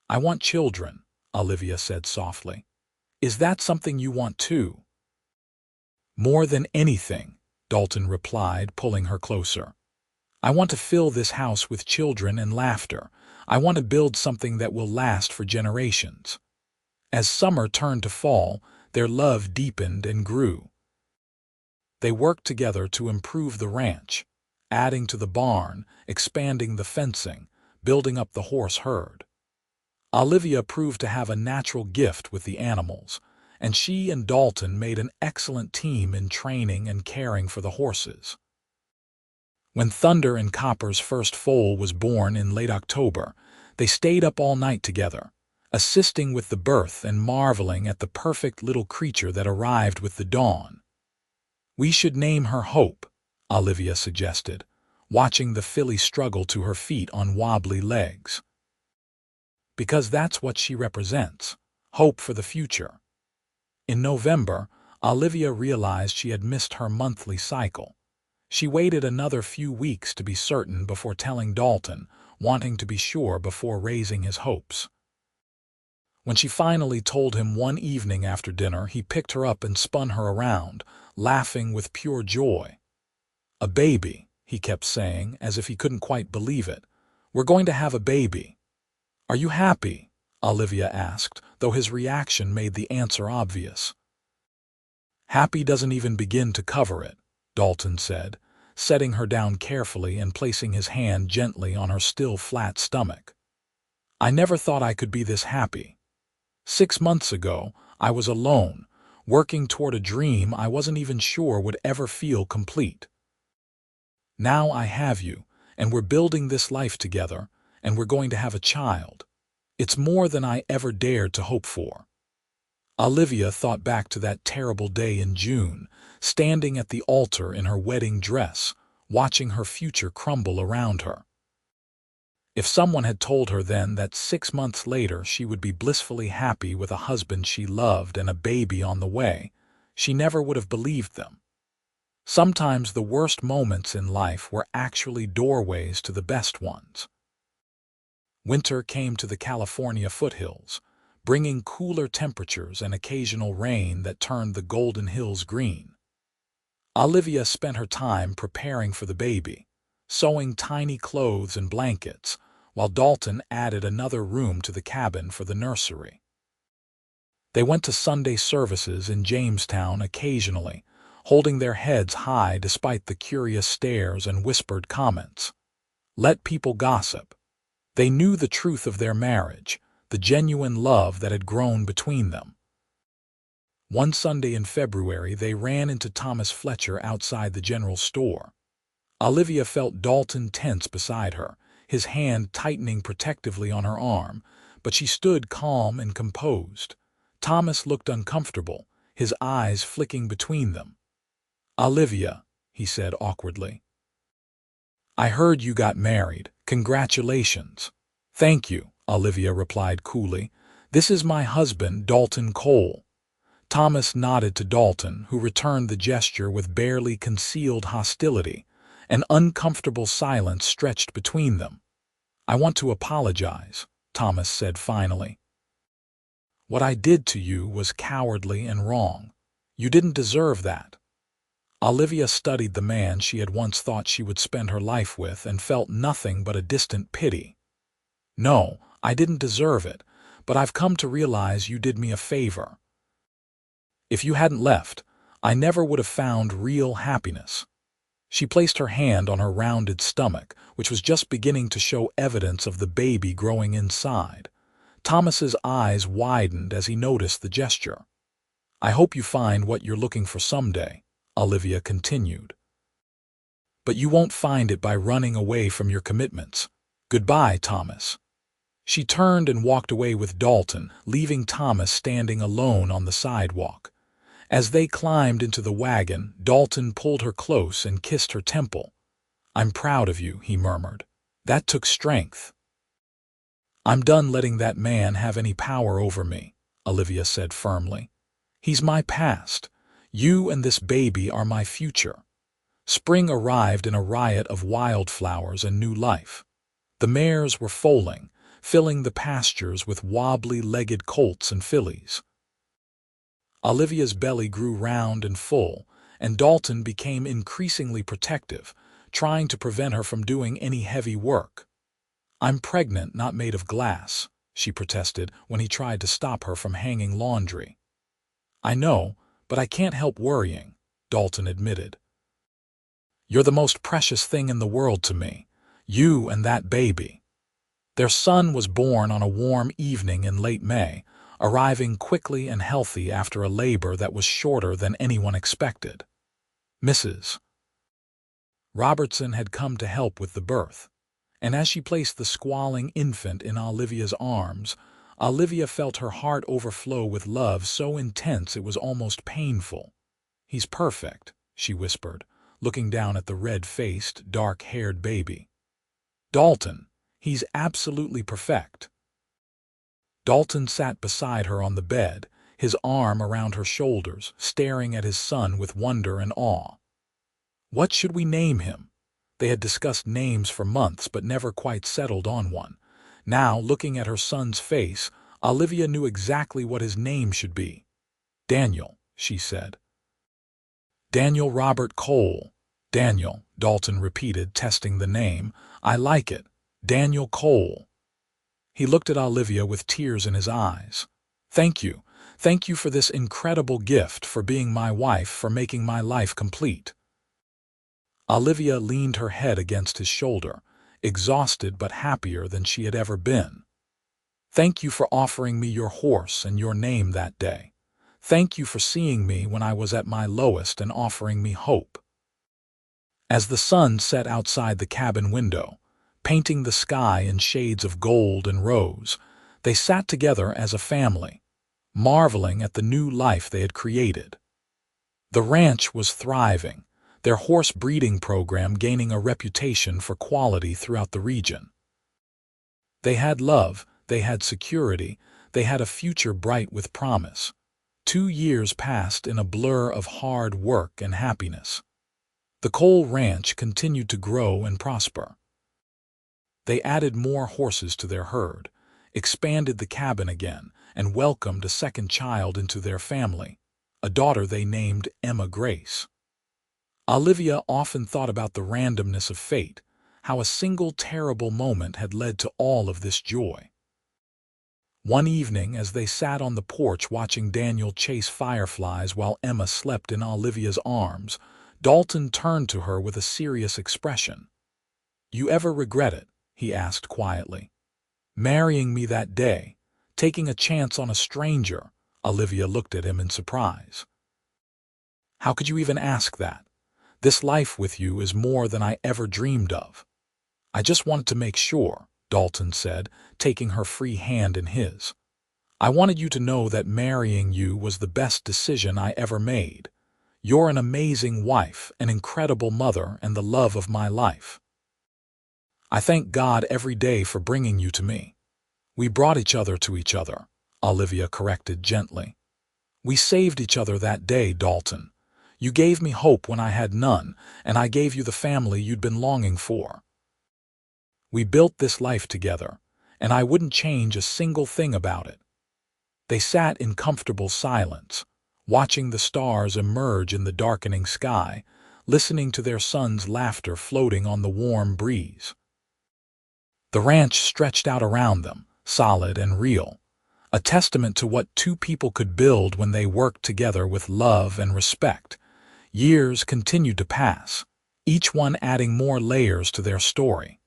"I want children," Olivia said softly. "Is that something you want too?" "More than anything," Dalton replied, pulling her closer. "I want to fill this house with children and laughter. I want to build something that will last for generations." As summer turned to fall, their love deepened and grew. They worked together to improve the ranch, adding to the barn, expanding the fencing, building up the horse herd. Olivia proved to have a natural gift with the animals, and she and Dalton made an excellent team in training and caring for the horses. When Thunder and Copper's first foal was born in late October, they stayed up all night together, assisting with the birth and marveling at the perfect little creature that arrived with the dawn. "We should name her Hope," Olivia suggested, watching the filly struggle to her feet on wobbly legs. "Because that's what she represents, hope for the future." In November, Olivia realized she had missed her monthly cycle. She waited another few weeks to be certain before telling Dalton, wanting to be sure before raising his hopes. When she finally told him one evening after dinner, he picked her up and spun her around, laughing with pure joy. "A baby," he kept saying, as if he couldn't quite believe it. "We're going to have a baby." "Are you happy?" Olivia asked, though his reaction made the answer obvious. "Happy doesn't even begin to cover it," Dalton said, setting her down carefully and placing his hand gently on her still flat stomach. "I never thought I could be this happy. 6 months ago, I was alone, working toward a dream I wasn't even sure would ever feel complete. Now I have you, and we're building this life together, and we're going to have a child. It's more than I ever dared to hope for." Olivia thought back to that terrible day in June, standing at the altar in her wedding dress, watching her future crumble around her. If someone had told her then that 6 months later she would be blissfully happy with a husband she loved and a baby on the way, she never would have believed them. Sometimes the worst moments in life were actually doorways to the best ones. Winter came to the California foothills, bringing cooler temperatures and occasional rain that turned the Golden Hills green. Olivia spent her time preparing for the baby, sewing tiny clothes and blankets, while Dalton added another room to the cabin for the nursery. They went to Sunday services in Jamestown occasionally, holding their heads high despite the curious stares and whispered comments. Let people gossip. They knew the truth of their marriage, the genuine love that had grown between them. One Sunday in February, they ran into Thomas Fletcher outside the general store. Olivia felt Dalton tense beside her, his hand tightening protectively on her arm, but she stood calm and composed. Thomas looked uncomfortable, his eyes flicking between them. "Olivia," he said awkwardly. "I heard you got married. Congratulations." "Thank you," Olivia replied coolly. "This is my husband, Dalton Cole." Thomas nodded to Dalton, who returned the gesture with barely concealed hostility. An uncomfortable silence stretched between them. "I want to apologize," Thomas said finally. "What I did to you was cowardly and wrong. You didn't deserve that." Olivia studied the man she had once thought she would spend her life with and felt nothing but a distant pity. "No, I didn't deserve it, but I've come to realize you did me a favor. If you hadn't left, I never would have found real happiness." She placed her hand on her rounded stomach, which was just beginning to show evidence of the baby growing inside. Thomas's eyes widened as he noticed the gesture. "I hope you find what you're looking for someday," Olivia continued. "But you won't find it by running away from your commitments. Goodbye, Thomas." She turned and walked away with Dalton, leaving Thomas standing alone on the sidewalk. As they climbed into the wagon, Dalton pulled her close and kissed her temple. "I'm proud of you," he murmured. "That took strength." "I'm done letting that man have any power over me," Olivia said firmly. "He's my past. You and this baby are my future." Spring arrived in a riot of wildflowers and new life. The mares were foaling, filling the pastures with wobbly-legged colts and fillies. Olivia's belly grew round and full, and Dalton became increasingly protective, trying to prevent her from doing any heavy work. "I'm pregnant, not made of glass," she protested when he tried to stop her from hanging laundry. "I know, but I can't help worrying," Dalton admitted. "You're the most precious thing in the world to me, you and that baby." Their son was born on a warm evening in late May, arriving quickly and healthy after a labor that was shorter than anyone expected. Mrs. Robertson had come to help with the birth, and as she placed the squalling infant in Olivia's arms, Olivia felt her heart overflow with love so intense it was almost painful. "He's perfect," she whispered, looking down at the red-faced, dark-haired baby. "Dalton, he's absolutely perfect." Dalton sat beside her on the bed, his arm around her shoulders, staring at his son with wonder and awe. What should we name him? They had discussed names for months but never quite settled on one. Now, looking at her son's face, Olivia knew exactly what his name should be. "Daniel," she said. "Daniel Robert Cole." "Daniel," Dalton repeated, testing the name. "I like it. Daniel Cole." He looked at Olivia with tears in his eyes. "Thank you. Thank you for this incredible gift, for being my wife, for making my life complete." Olivia leaned her head against his shoulder, exhausted but happier than she had ever been. "Thank you for offering me your horse and your name that day. Thank you for seeing me when I was at my lowest and offering me hope." As the sun set outside the cabin window, painting the sky in shades of gold and rose, they sat together as a family, marveling at the new life they had created. The ranch was thriving, their horse breeding program gaining a reputation for quality throughout the region. They had love, they had security, they had a future bright with promise. 2 years passed in a blur of hard work and happiness. The Cole Ranch continued to grow and prosper. They added more horses to their herd, expanded the cabin again, and welcomed a second child into their family, a daughter they named Emma Grace. Olivia often thought about the randomness of fate, how a single terrible moment had led to all of this joy. One evening, as they sat on the porch watching Daniel chase fireflies while Emma slept in Olivia's arms, Dalton turned to her with a serious expression. "You ever regret it?" he asked quietly. "Marrying me that day, taking a chance on a stranger?" Olivia looked at him in surprise. "How could you even ask that? This life with you is more than I ever dreamed of." "I just wanted to make sure," Dalton said, taking her free hand in his. "I wanted you to know that marrying you was the best decision I ever made. You're an amazing wife, an incredible mother, and the love of my life. I thank God every day for bringing you to me." "We brought each other to each other," Olivia corrected gently. "We saved each other that day, Dalton. You gave me hope when I had none, and I gave you the family you'd been longing for. We built this life together, and I wouldn't change a single thing about it." They sat in comfortable silence, watching the stars emerge in the darkening sky, listening to their son's laughter floating on the warm breeze. The ranch stretched out around them, solid and real, a testament to what two people could build when they worked together with love and respect. Years continued to pass, each one adding more layers to their story.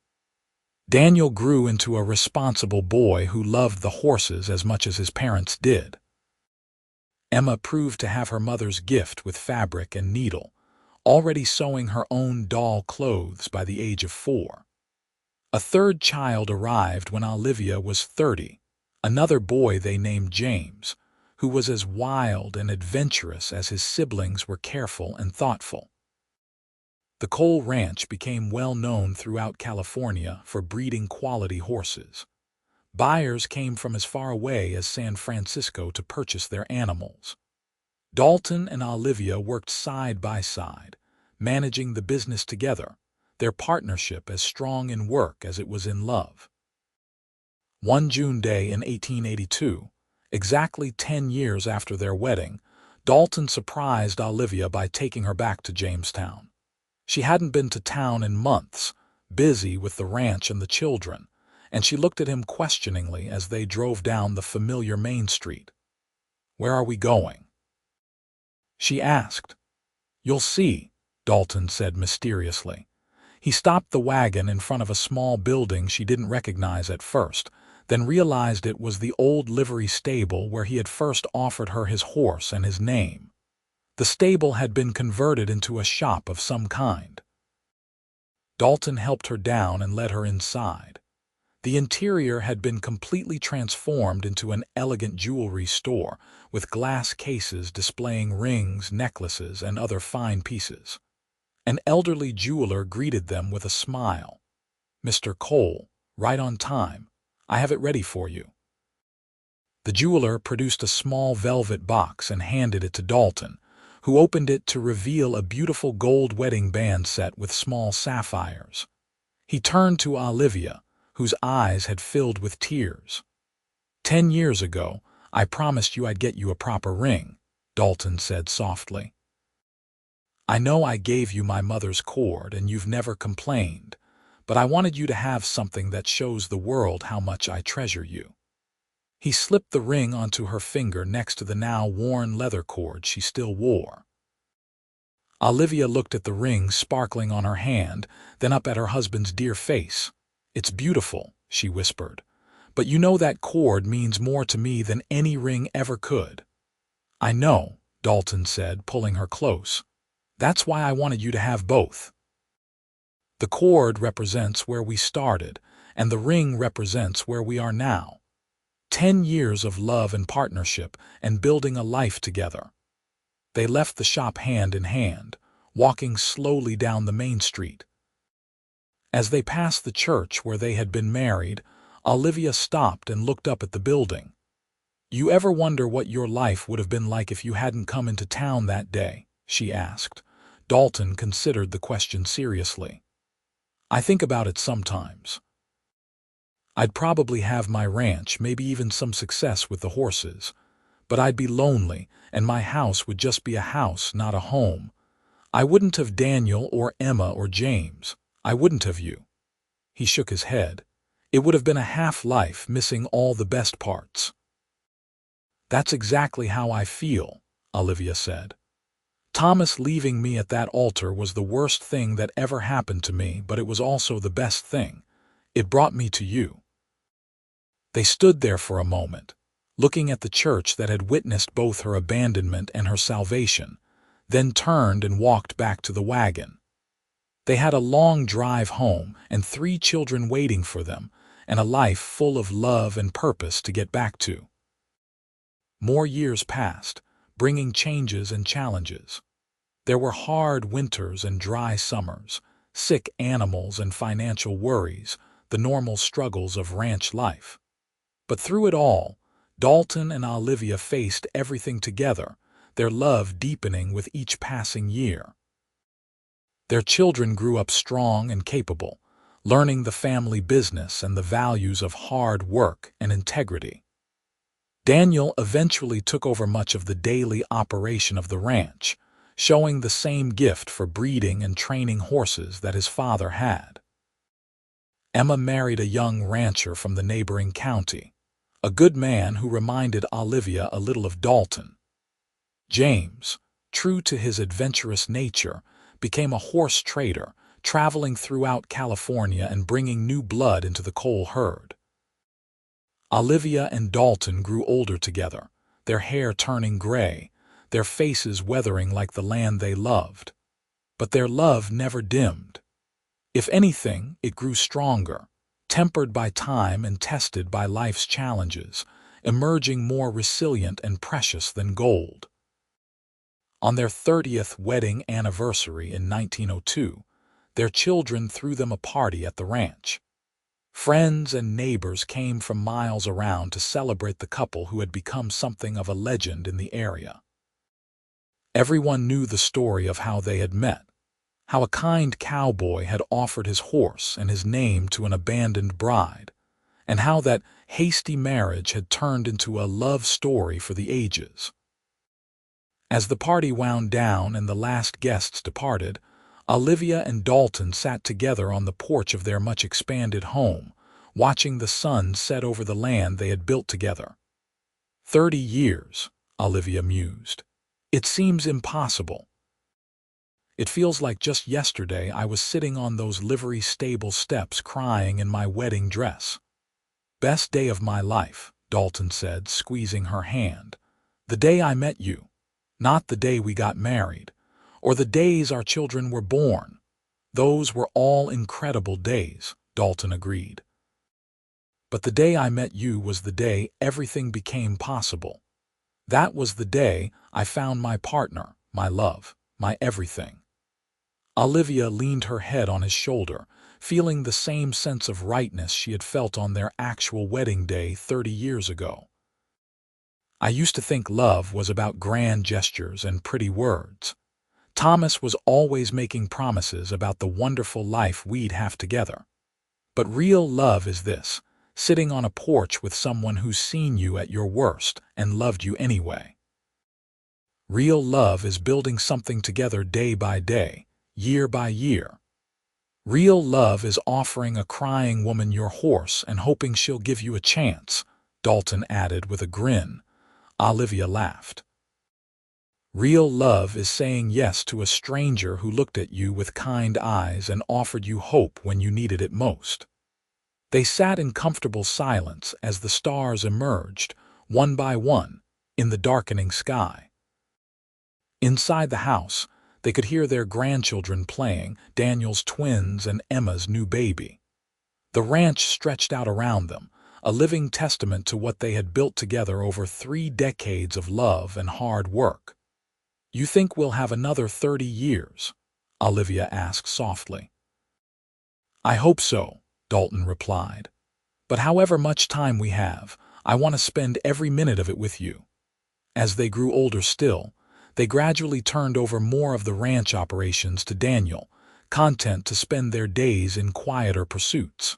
Daniel grew into a responsible boy who loved the horses as much as his parents did. Emma proved to have her mother's gift with fabric and needle, already sewing her own doll clothes by the age of 4. A third child arrived when Olivia was 30, another boy they named James, who was as wild and adventurous as his siblings were careful and thoughtful. The Cole Ranch became well known throughout California for breeding quality horses. Buyers came from as far away as San Francisco to purchase their animals. Dalton and Olivia worked side by side, managing the business together, their partnership as strong in work as it was in love. One June day in 1882, exactly 10 years after their wedding, Dalton surprised Olivia by taking her back to Jamestown. She hadn't been to town in months, busy with the ranch and the children, and she looked at him questioningly as they drove down the familiar Main Street. "Where are we going?" she asked. "You'll see," Dalton said mysteriously. He stopped the wagon in front of a small building she didn't recognize at first, then realized it was the old livery stable where he had first offered her his horse and his name. The stable had been converted into a shop of some kind. Dalton helped her down and led her inside. The interior had been completely transformed into an elegant jewelry store, with glass cases displaying rings, necklaces, and other fine pieces. An elderly jeweler greeted them with a smile. "Mr. Cole, right on time. I have it ready for you." The jeweler produced a small velvet box and handed it to Dalton, who opened it to reveal a beautiful gold wedding band set with small sapphires. He turned to Olivia, whose eyes had filled with tears. "10 years ago, I promised you I'd get you a proper ring," Dalton said softly. "I know I gave you my mother's cord and you've never complained, but I wanted you to have something that shows the world how much I treasure you." He slipped the ring onto her finger next to the now worn leather cord she still wore. Olivia looked at the ring sparkling on her hand, then up at her husband's dear face. "It's beautiful," she whispered, "but you know that cord means more to me than any ring ever could." "I know," Dalton said, pulling her close. "That's why I wanted you to have both. The cord represents where we started, and the ring represents where we are now. 10 years of love and partnership and building a life together." They left the shop hand in hand, walking slowly down the main street. As they passed the church where they had been married, Olivia stopped and looked up at the building. "You ever wonder what your life would have been like if you hadn't come into town that day?" she asked. Dalton considered the question seriously. "I think about it sometimes. I'd probably have my ranch, maybe even some success with the horses. But I'd be lonely, and my house would just be a house, not a home. I wouldn't have Daniel or Emma or James. I wouldn't have you." He shook his head. It would have been a half-life missing all the best parts. That's exactly how I feel, Olivia said. Thomas leaving me at that altar was the worst thing that ever happened to me, but it was also the best thing. It brought me to you. They stood there for a moment, looking at the church that had witnessed both her abandonment and her salvation, then turned and walked back to the wagon. They had a long drive home and 3 children waiting for them, and a life full of love and purpose to get back to. More years passed, bringing changes and challenges. There were hard winters and dry summers, sick animals and financial worries, the normal struggles of ranch life. But through it all, Dalton and Olivia faced everything together, their love deepening with each passing year. Their children grew up strong and capable, learning the family business and the values of hard work and integrity. Daniel eventually took over much of the daily operation of the ranch, showing the same gift for breeding and training horses that his father had. Emma married a young rancher from the neighboring county, a good man who reminded Olivia a little of Dalton. James, true to his adventurous nature, became a horse trader, traveling throughout California and bringing new blood into the Cole herd. Olivia and Dalton grew older together, their hair turning gray, their faces weathering like the land they loved. But their love never dimmed. If anything, it grew stronger, tempered by time and tested by life's challenges, emerging more resilient and precious than gold. On their 30th wedding anniversary in 1902, their children threw them a party at the ranch. Friends and neighbors came from miles around to celebrate the couple who had become something of a legend in the area. Everyone knew the story of how they had met, how a kind cowboy had offered his horse and his name to an abandoned bride, and how that hasty marriage had turned into a love story for the ages. As the party wound down and the last guests departed, Olivia and Dalton sat together on the porch of their much-expanded home, watching the sun set over the land they had built together. 30 years, Olivia mused. It seems impossible. It feels like just yesterday I was sitting on those livery stable steps crying in my wedding dress. Best day of my life, Dalton said, squeezing her hand. The day I met you, not the day we got married, or the days our children were born. Those were all incredible days, Dalton agreed. But the day I met you was the day everything became possible. That was the day I found my partner, my love, my everything. Olivia leaned her head on his shoulder, feeling the same sense of rightness she had felt on their actual wedding day 30 years ago. I used to think love was about grand gestures and pretty words. Thomas was always making promises about the wonderful life we'd have together. But real love is this, sitting on a porch with someone who's seen you at your worst and loved you anyway. Real love is building something together day by day, year by year. Real love is offering a crying woman your horse and hoping she'll give you a chance, Dalton added with a grin. Olivia laughed. Real love is saying yes to a stranger who looked at you with kind eyes and offered you hope when you needed it most. They sat in comfortable silence as the stars emerged, one by one, in the darkening sky. Inside the house, they could hear their grandchildren playing, Daniel's twins and Emma's new baby. The ranch stretched out around them, a living testament to what they had built together over 3 decades of love and hard work. You think we'll have another 30 years? Olivia asked softly. I hope so, Dalton replied. But however much time we have, I want to spend every minute of it with you. As they grew older still, they gradually turned over more of the ranch operations to Daniel, content to spend their days in quieter pursuits.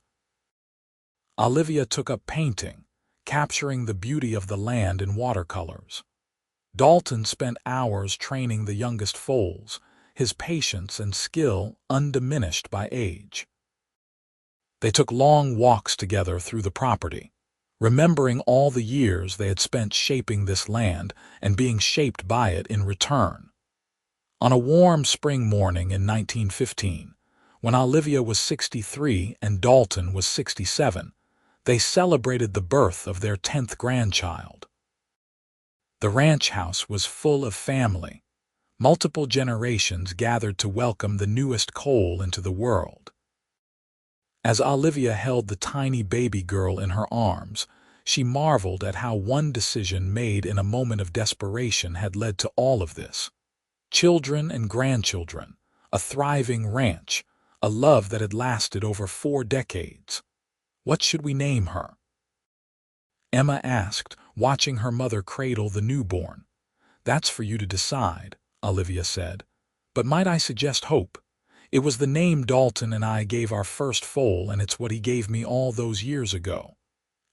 Olivia took up painting, capturing the beauty of the land in watercolors. Dalton spent hours training the youngest foals, his patience and skill undiminished by age. They took long walks together through the property, remembering all the years they had spent shaping this land and being shaped by it in return. On a warm spring morning in 1915, when Olivia was 63 and Dalton was 67, they celebrated the birth of their 10th grandchild. The ranch house was full of family. Multiple generations gathered to welcome the newest Cole into the world. As Olivia held the tiny baby girl in her arms, she marveled at how one decision made in a moment of desperation had led to all of this. Children and grandchildren, a thriving ranch, a love that had lasted over 4 decades. What should we name her? Emma asked, watching her mother cradle the newborn. That's for you to decide, Olivia said. But might I suggest Hope? It was the name Dalton and I gave our first foal, and it's what he gave me all those years ago.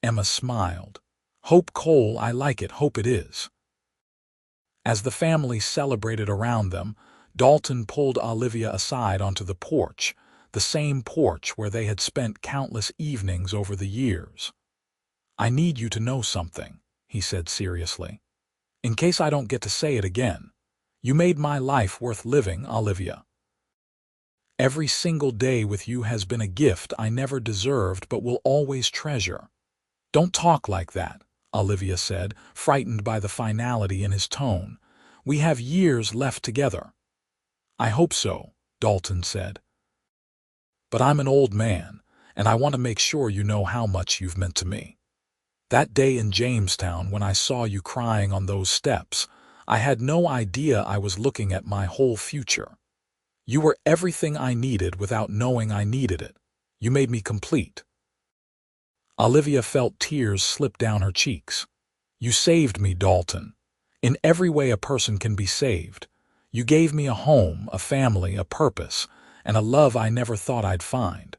Emma smiled. Hope Cole, I like it, Hope it is. As the family celebrated around them, Dalton pulled Olivia aside onto the porch, the same porch where they had spent countless evenings over the years. I need you to know something, he said seriously. In case I don't get to say it again. You made my life worth living, Olivia. Every single day with you has been a gift I never deserved but will always treasure. Don't talk like that, Olivia said, frightened by the finality in his tone. We have years left together. I hope so, Dalton said. But I'm an old man, and I want to make sure you know how much you've meant to me. That day in Jamestown when I saw you crying on those steps, I had no idea I was looking at my whole future. You were everything I needed without knowing I needed it. You made me complete. Olivia felt tears slip down her cheeks. You saved me, Dalton. In every way a person can be saved. You gave me a home, a family, a purpose, and a love I never thought I'd find.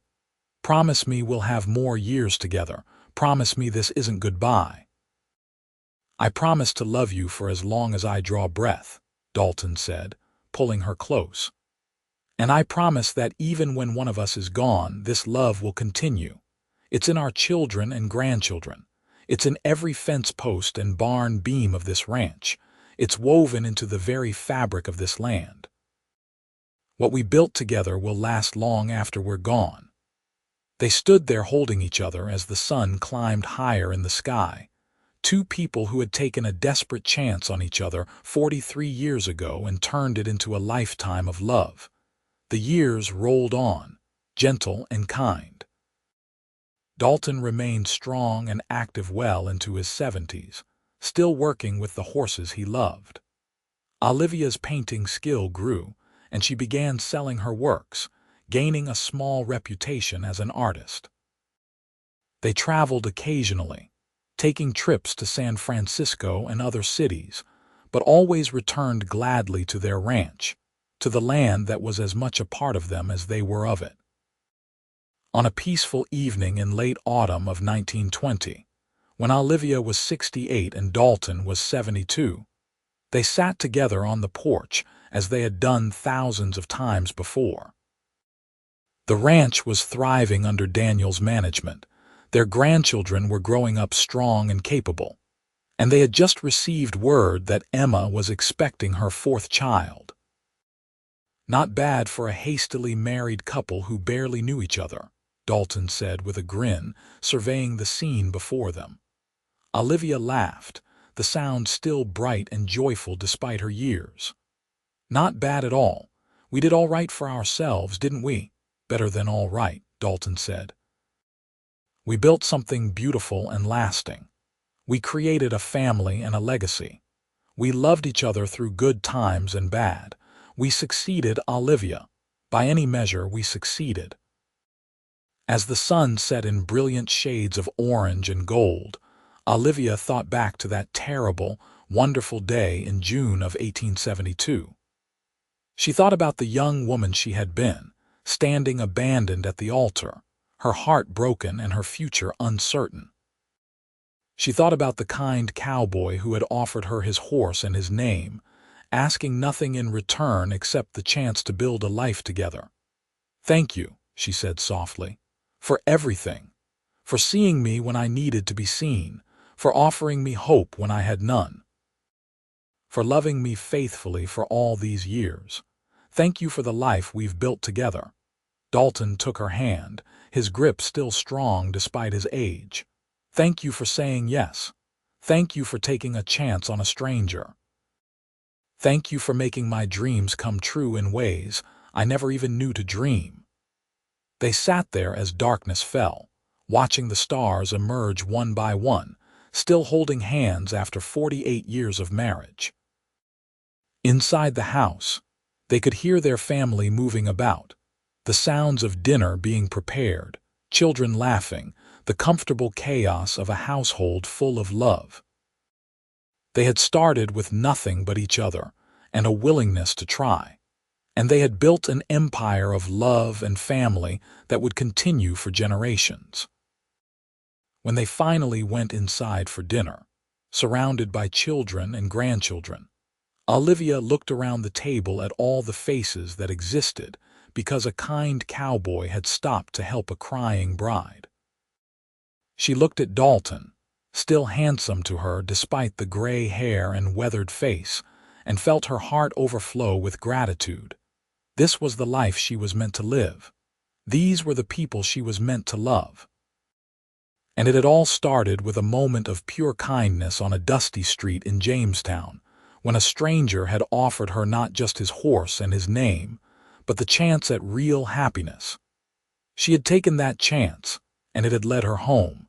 Promise me we'll have more years together. Promise me this isn't goodbye. I promise to love you for as long as I draw breath, Dalton said, pulling her close. And I promise that even when one of us is gone, this love will continue. It's in our children and grandchildren. It's in every fence post and barn beam of this ranch. It's woven into the very fabric of this land. What we built together will last long after we're gone. They stood there holding each other as the sun climbed higher in the sky. Two people who had taken a desperate chance on each other 43 years ago and turned it into a lifetime of love. The years rolled on, gentle and kind. Dalton remained strong and active well into his 70s, still working with the horses he loved. Olivia's painting skill grew, and she began selling her works, gaining a small reputation as an artist. They traveled occasionally, taking trips to San Francisco and other cities, but always returned gladly to their ranch, to the land that was as much a part of them as they were of it. On a peaceful evening in late autumn of 1920, when Olivia was 68 and Dalton was 72, they sat together on the porch as they had done thousands of times before. The ranch was thriving under Daniel's management. Their grandchildren were growing up strong and capable, and they had just received word that Emma was expecting her 4th child. Not bad for a hastily married couple who barely knew each other, Dalton said with a grin, surveying the scene before them. Olivia laughed, the sound still bright and joyful despite her years. Not bad at all. We did all right for ourselves, didn't we? Better than all right, Dalton said. We built something beautiful and lasting. We created a family and a legacy. We loved each other through good times and bad. We succeeded, Olivia. By any measure, we succeeded. As the sun set in brilliant shades of orange and gold, Olivia thought back to that terrible, wonderful day in June of 1872. She thought about the young woman she had been, standing abandoned at the altar, her heart broken and her future uncertain. She thought about the kind cowboy who had offered her his horse and his name, asking nothing in return except the chance to build a life together. "Thank you," she said softly, for everything, for seeing me when I needed to be seen, for offering me hope when I had none, for loving me faithfully for all these years. Thank you for the life we've built together." Dalton took her hand, his grip still strong despite his age. "Thank you for saying yes. Thank you for taking a chance on a stranger. Thank you for making my dreams come true in ways I never even knew to dream." They sat there as darkness fell, watching the stars emerge one by one, still holding hands after 48 years of marriage. Inside the house, they could hear their family moving about, the sounds of dinner being prepared, children laughing, the comfortable chaos of a household full of love. They had started with nothing but each other and a willingness to try, and they had built an empire of love and family that would continue for generations. When they finally went inside for dinner, surrounded by children and grandchildren, Olivia looked around the table at all the faces that existed because a kind cowboy had stopped to help a crying bride. She looked at Dalton, still handsome to her despite the gray hair and weathered face, and felt her heart overflow with gratitude. This was the life she was meant to live. These were the people she was meant to love. And it had all started with a moment of pure kindness on a dusty street in Jamestown, when a stranger had offered her not just his horse and his name, but the chance at real happiness. She had taken that chance, and it had led her home,